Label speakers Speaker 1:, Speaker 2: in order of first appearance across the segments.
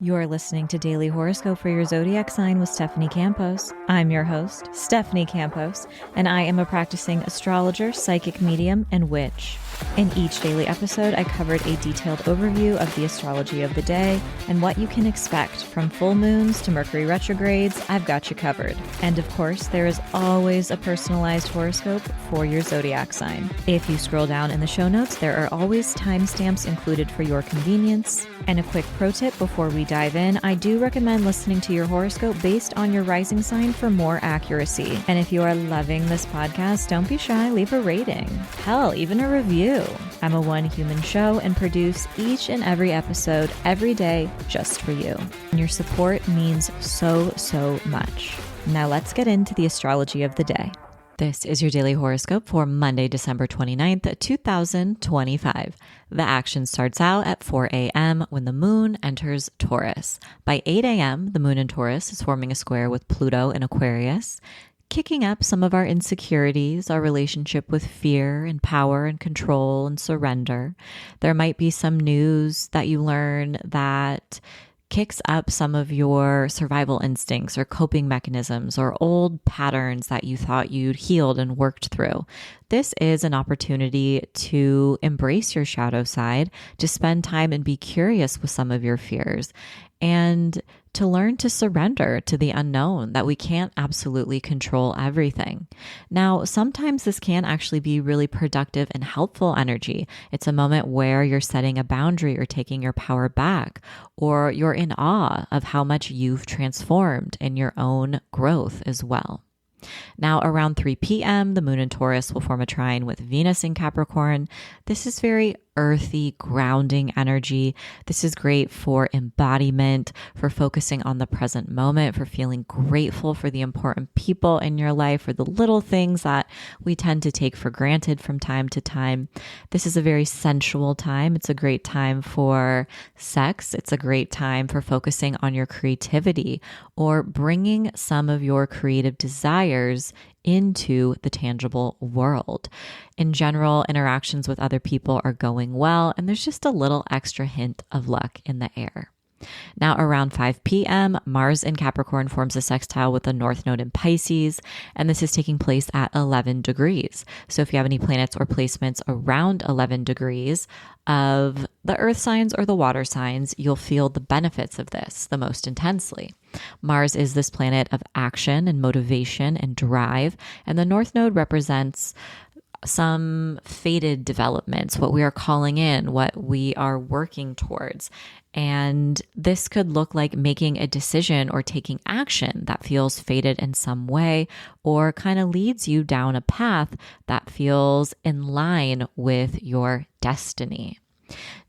Speaker 1: You're listening to Daily Horoscope for your zodiac sign with Stephanie Campos. I'm your host, Stephanie Campos, and I am a practicing astrologer, psychic medium, and witch. In each daily episode, I covered a detailed overview of the astrology of the day and what you can expect from full moons to Mercury retrogrades. I've got you covered. And of course, there is always a personalized horoscope for your zodiac sign. If you scroll down in the show notes, there are always timestamps included for your convenience. And a quick pro tip before we dive in, I do recommend listening to your horoscope based on your rising sign for more accuracy. And if you are loving this podcast, don't be shy, leave a rating. Hell, even a review. I'm a one human show and produce each and every episode every day just for you. And your support means so much. Now let's get into the astrology of the day. This is your daily horoscope for Monday, December 29th, 2025. The action starts out at 4 a.m. when the moon enters Taurus. By 8 a.m., the moon in Taurus is forming a square with Pluto in Aquarius, kicking up some of our insecurities, our relationship with fear and power and control and surrender. There might be some news that you learn that kicks up some of your survival instincts or coping mechanisms or old patterns that you thought you'd healed and worked through. This is an opportunity to embrace your shadow side, to spend time and be curious with some of your fears, and to learn to surrender to the unknown, that we can't absolutely control everything. Now, sometimes this can actually be really productive and helpful energy. It's a moment where you're setting a boundary or taking your power back, or you're in awe of how much you've transformed in your own growth as well. Now, around 3 p.m., the moon in Taurus will form a trine with Venus in Capricorn. This is very earthy, grounding energy. This is great for embodiment, for focusing on the present moment, for feeling grateful for the important people in your life, for the little things that we tend to take for granted from time to time. This is a very sensual time. It's a great time for sex. It's a great time for focusing on your creativity or bringing some of your creative desires into the tangible world. In general, interactions with other people are going well, and there's just a little extra hint of luck in the air. Now, around 5 p.m., Mars in Capricorn forms a sextile with the North Node in Pisces, and this is taking place at 11 degrees. So if you have any planets or placements around 11 degrees of the earth signs or the water signs, you'll feel the benefits of this the most intensely. Mars is this planet of action and motivation and drive, and the North Node represents some fated developments, what we are calling in, what we are working towards. And this could look like making a decision or taking action that feels fated in some way, or kind of leads you down a path that feels in line with your destiny.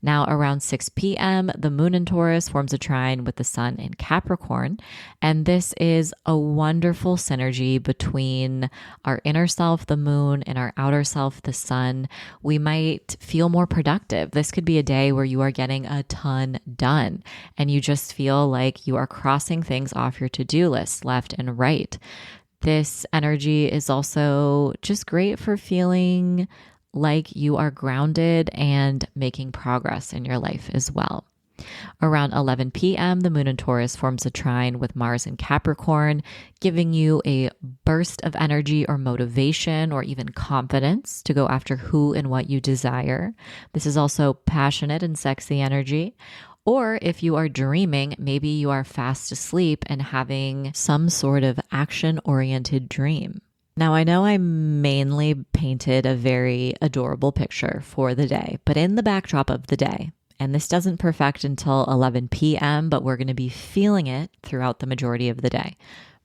Speaker 1: Now, around 6 p.m., the moon in Taurus forms a trine with the sun in Capricorn. And this is a wonderful synergy between our inner self, the moon, and our outer self, the sun. We might feel more productive. This could be a day where you are getting a ton done and you just feel like you are crossing things off your to-do list left and right. This energy is also just great for feeling like you are grounded and making progress in your life as well. Around 11 p.m., the moon in Taurus forms a trine with Mars in Capricorn, giving you a burst of energy or motivation or even confidence to go after who and what you desire. This is also passionate and sexy energy. Or if you are dreaming, maybe you are fast asleep and having some sort of action-oriented dream. Now, I know I mainly painted a very adorable picture for the day, but in the backdrop of the day, and this doesn't perfect until 11 p.m., but we're going to be feeling it throughout the majority of the day.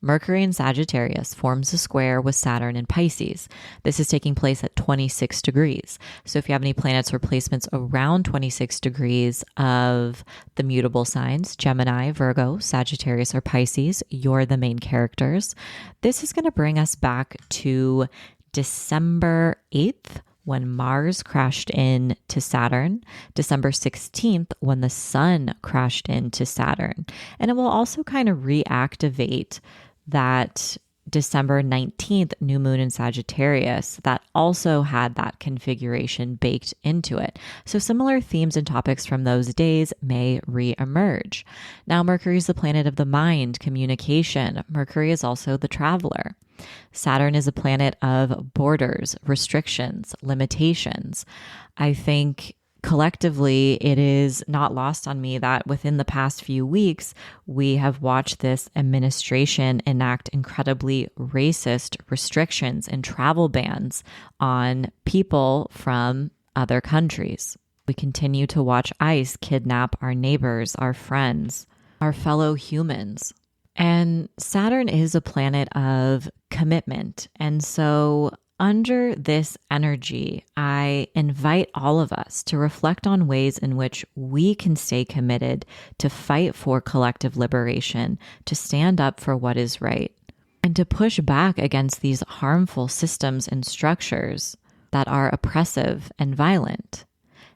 Speaker 1: Mercury in Sagittarius forms a square with Saturn in Pisces. This is taking place at 26 degrees. So if you have any planets or placements around 26 degrees of the mutable signs, Gemini, Virgo, Sagittarius, or Pisces, you're the main characters. This is going to bring us back to December 8th, when Mars crashed into Saturn, December 16th, when the sun crashed into Saturn. And it will also kind of reactivate that December 19th new moon in Sagittarius that also had that configuration baked into it. So similar themes and topics from those days may re-emerge. Now, Mercury is the planet of the mind, communication. Mercury is also the traveler. Saturn is a planet of borders, restrictions, limitations. I think collectively, it is not lost on me that within the past few weeks, we have watched this administration enact incredibly racist restrictions and travel bans on people from other countries. We continue to watch ICE kidnap our neighbors, our friends, our fellow humans. And Saturn is a planet of commitment. And so under this energy, I invite all of us to reflect on ways in which we can stay committed to fight for collective liberation, to stand up for what is right, and to push back against these harmful systems and structures that are oppressive and violent.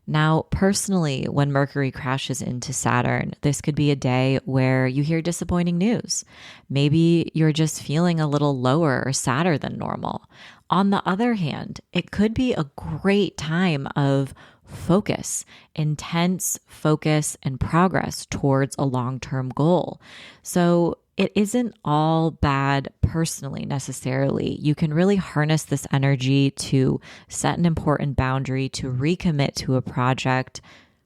Speaker 1: Now, personally, when Mercury crashes into Saturn, this could be a day where you hear disappointing news. Maybe you're just feeling a little lower or sadder than normal. On the other hand, it could be a great time of focus, intense focus and progress towards a long-term goal. So it isn't all bad personally necessarily. You can really harness this energy to set an important boundary, to recommit to a project,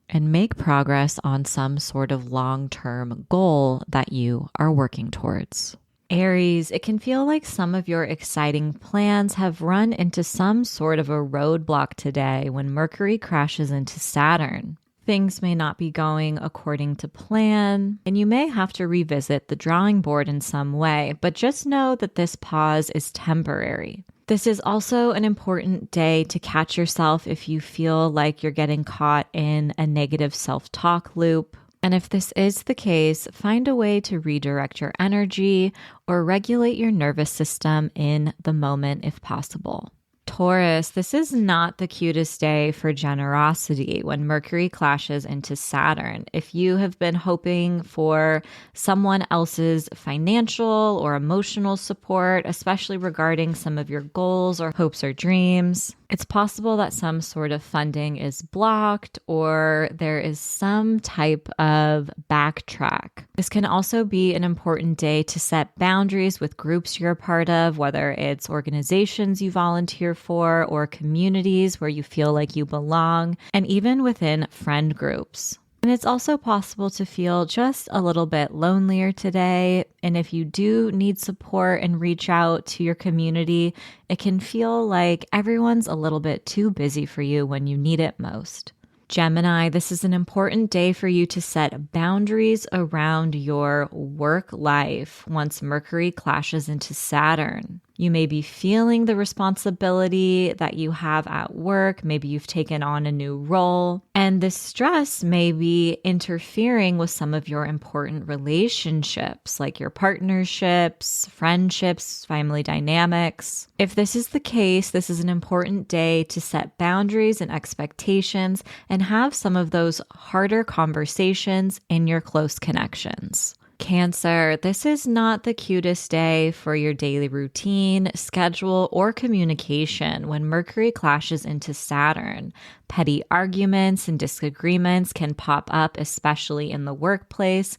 Speaker 1: and make progress on some sort of long-term goal that you are working towards. Aries, it can feel like some of your exciting plans have run into some sort of a roadblock today when Mercury crashes into Saturn. Things may not be going according to plan, and you may have to revisit the drawing board in some way, but just know that this pause is temporary. This is also an important day to catch yourself if you feel like you're getting caught in a negative self-talk loop. And if this is the case, find a way to redirect your energy or regulate your nervous system in the moment if possible. Taurus, this is not the cutest day for generosity when Mercury clashes into Saturn. If you have been hoping for someone else's financial or emotional support, especially regarding some of your goals or hopes or dreams, it's possible that some sort of funding is blocked or there is some type of backtrack. This can also be an important day to set boundaries with groups you're a part of, whether it's organizations you volunteer for or communities where you feel like you belong, and even within friend groups. And it's also possible to feel just a little bit lonelier today. And if you do need support and reach out to your community, it can feel like everyone's a little bit too busy for you when you need it most. Gemini, this is an important day for you to set boundaries around your work life once Mercury clashes into Saturn. You may be feeling the responsibility that you have at work. Maybe you've taken on a new role, and this stress may be interfering with some of your important relationships, like your partnerships, friendships, family dynamics. If this is the case, this is an important day to set boundaries and expectations and have some of those harder conversations in your close connections. Cancer, this is not the cutest day for your daily routine, schedule, or communication when Mercury clashes into Saturn. Petty arguments and disagreements can pop up, especially in the workplace.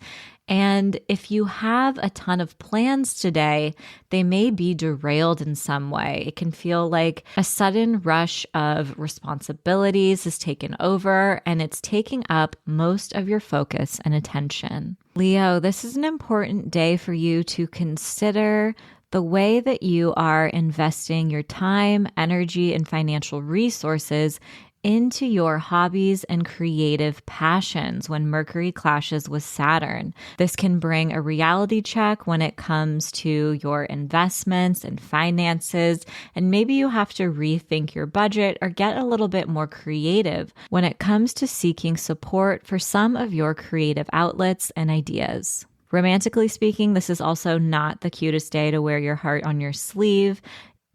Speaker 1: And if you have a ton of plans today, they may be derailed in some way. It can feel like a sudden rush of responsibilities is taken over and it's taking up most of your focus and attention. Leo, this is an important day for you to consider the way that you are investing your time, energy, and financial resources into your hobbies and creative passions when Mercury clashes with Saturn. This can bring a reality check when it comes to your investments and finances, and maybe you have to rethink your budget or get a little bit more creative when it comes to seeking support for some of your creative outlets and ideas. Romantically speaking, this is also not the cutest day to wear your heart on your sleeve.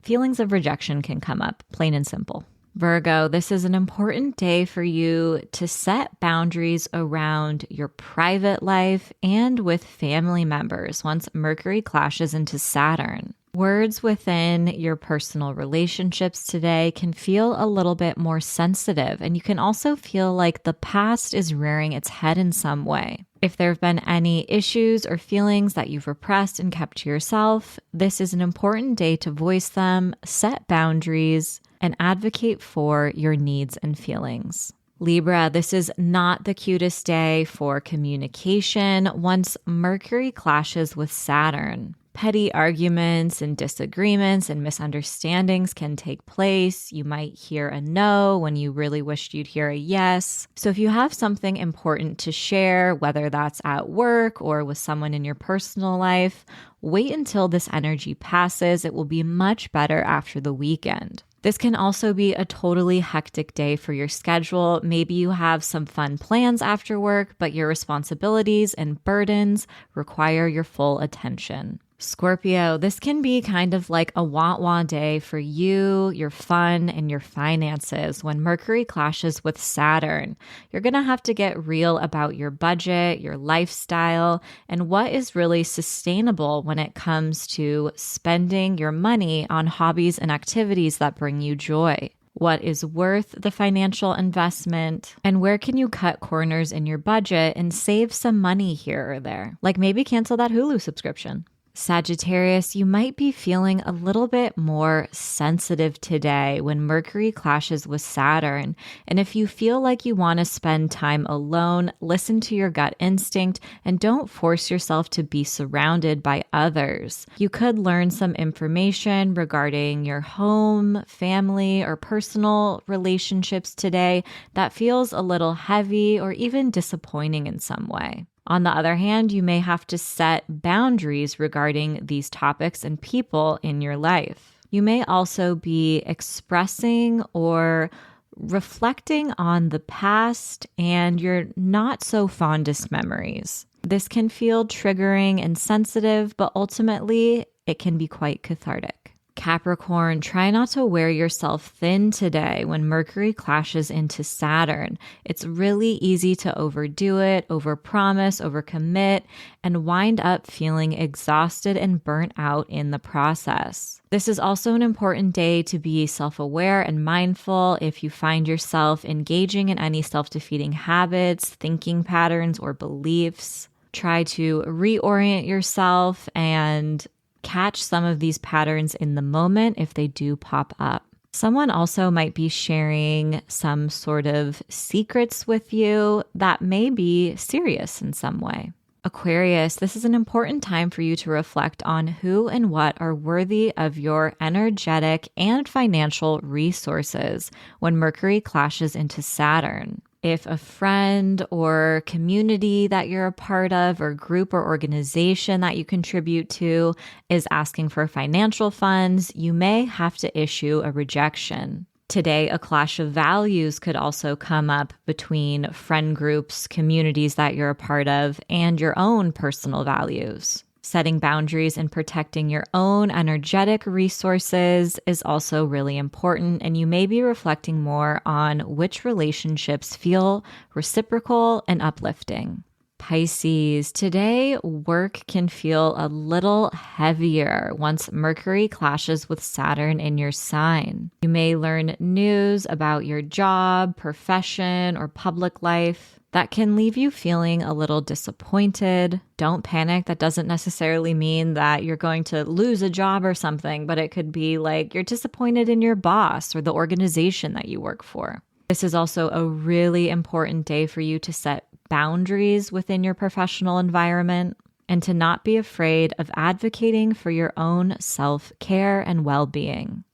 Speaker 1: Feelings of rejection can come up, plain and simple. Virgo, this is an important day for you to set boundaries around your private life and with family members once Mercury clashes into Saturn. Words within your personal relationships today can feel a little bit more sensitive, and you can also feel like the past is rearing its head in some way. If there have been any issues or feelings that you've repressed and kept to yourself, this is an important day to voice them, set boundaries, and advocate for your needs and feelings. Libra, this is not the cutest day for communication once Mercury clashes with Saturn. Petty arguments and disagreements and misunderstandings can take place. You might hear a no when you really wished you'd hear a yes. So if you have something important to share, whether that's at work or with someone in your personal life, wait until this energy passes. It will be much better after the weekend. This can also be a totally hectic day for your schedule. Maybe you have some fun plans after work, but your responsibilities and burdens require your full attention. Scorpio, this can be kind of like a wah-wah day for you, your fun, and your finances when Mercury clashes with Saturn. You're going to have to get real about your budget, your lifestyle, and what is really sustainable when it comes to spending your money on hobbies and activities that bring you joy. What is worth the financial investment, and where can you cut corners in your budget and save some money here or there? Like maybe cancel that Hulu subscription. Sagittarius, you might be feeling a little bit more sensitive today when Mercury clashes with Saturn. And if you feel like you want to spend time alone, listen to your gut instinct and don't force yourself to be surrounded by others. You could learn some information regarding your home, family, or personal relationships today that feels a little heavy or even disappointing in some way. On the other hand, you may have to set boundaries regarding these topics and people in your life. You may also be expressing or reflecting on the past and your not so fondest memories. This can feel triggering and sensitive, but ultimately it can be quite cathartic. Capricorn, try not to wear yourself thin today when Mercury clashes into Saturn. It's really easy to overdo it, overpromise, overcommit, and wind up feeling exhausted and burnt out in the process. This is also an important day to be self-aware and mindful if you find yourself engaging in any self-defeating habits, thinking patterns, or beliefs. Try to reorient yourself and catch some of these patterns in the moment if they do pop up. Someone also might be sharing some sort of secrets with you that may be serious in some way. Aquarius, this is an important time for you to reflect on who and what are worthy of your energetic and financial resources when Mercury clashes into Saturn. If a friend or community that you're a part of or group or organization that you contribute to is asking for financial funds, you may have to issue a rejection. Today, a clash of values could also come up between friend groups, communities that you're a part of, and your own personal values. Setting boundaries and protecting your own energetic resources is also really important, and you may be reflecting more on which relationships feel reciprocal and uplifting. Pisces, today work can feel a little heavier once Mercury clashes with Saturn in your sign. You may learn news about your job, profession, or public life that can leave you feeling a little disappointed. Don't panic. That doesn't necessarily mean that you're going to lose a job or something, but it could be like you're disappointed in your boss or the organization that you work for. This is also a really important day for you to set boundaries within your professional environment and to not be afraid of advocating for your own self-care and well-being.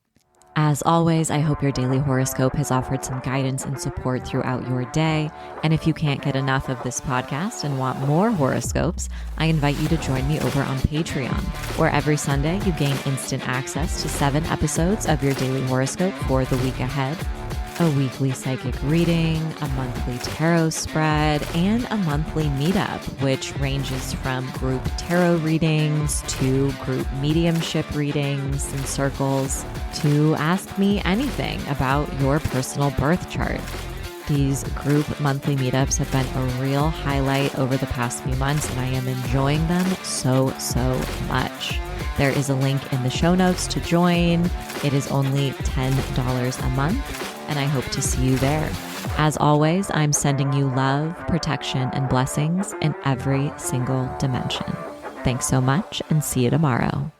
Speaker 1: As always, I hope your daily horoscope has offered some guidance and support throughout your day. And if you can't get enough of this podcast and want more horoscopes, I invite you to join me over on Patreon, where every Sunday you gain instant access to 7 episodes of your daily horoscope for the week ahead, a weekly psychic reading, a monthly tarot spread, and a monthly meetup, which ranges from group tarot readings to group mediumship readings and circles to ask me anything about your personal birth chart. These group monthly meetups have been a real highlight over the past few months, and I am enjoying them so much. There is a link in the show notes to join. It is only $10 a month, and I hope to see you there. As always, I'm sending you love, protection, and blessings in every single dimension. Thanks so much, and see you tomorrow.